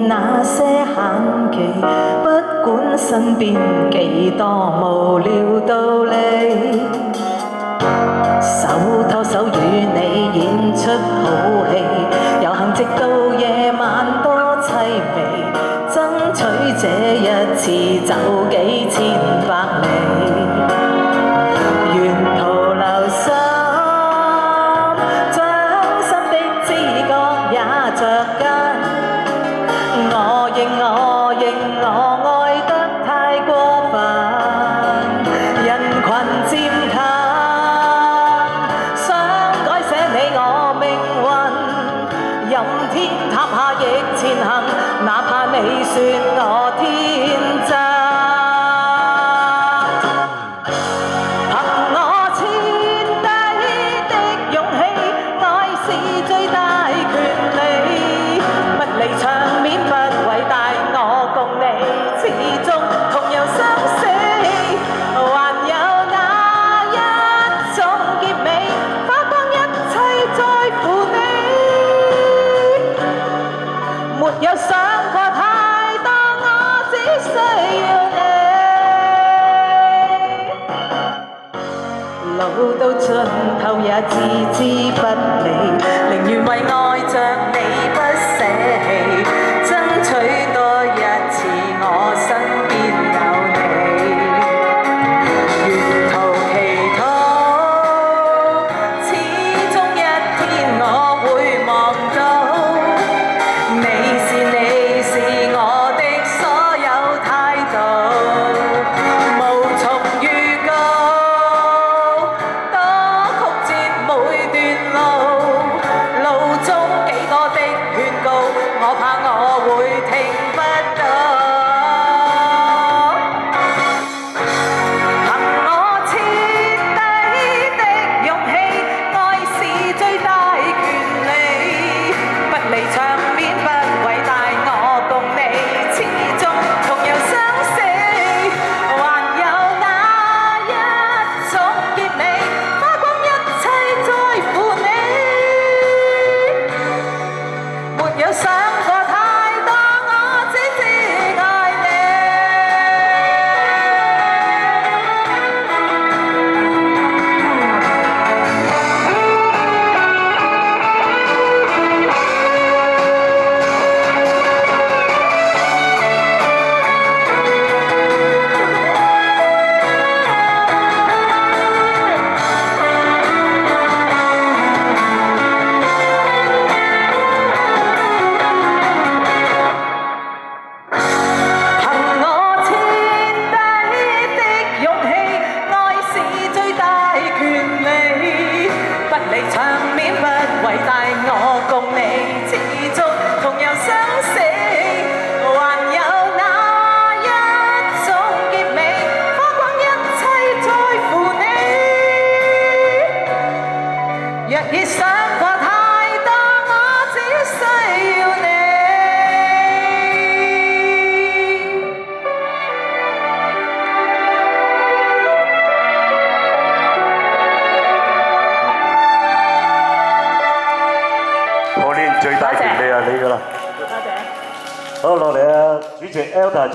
那些限期，不管身邊幾多無聊道理，手拖手與你演出好戲，遊行直到夜晚多凄美，爭取這一次走幾千百里，沿途留心，掌心的知覺也着緊。我認我愛得太過分，人群漸近，想改寫你我命運，任天塌下亦前行，哪怕你說我天真。憑我徹底的勇氣，愛是最大權利，不理場面不偉大，我共你始終同樣生死，還有那一種結尾，花光一切在乎你，沒有想過太多，我只需要你，路到盡頭也置之不理，寧願為愛着你不捨棄，爭取多一次我身邊有你，沿途祈禱，始終一天我會望到，你是我的所有態度，無從預告，多曲折每段路中幾多的勸告，我怕我會聽不到。憑我徹底的勇氣，愛是最大權利，不理場面不偉大，我共你始終同樣生死，還有那一種結尾，花光一切在乎你，沒有想過太多，我只知愛你。憑我徹底的勇氣，愛是最大權利，不理場面不偉大，我共你始終同樣生死，還有那一種結尾，花光一切在乎你，若已想過太多，我只需要你。我呢最大權利係你㗎啦。多謝。好，落嚟啊，主席 Elder。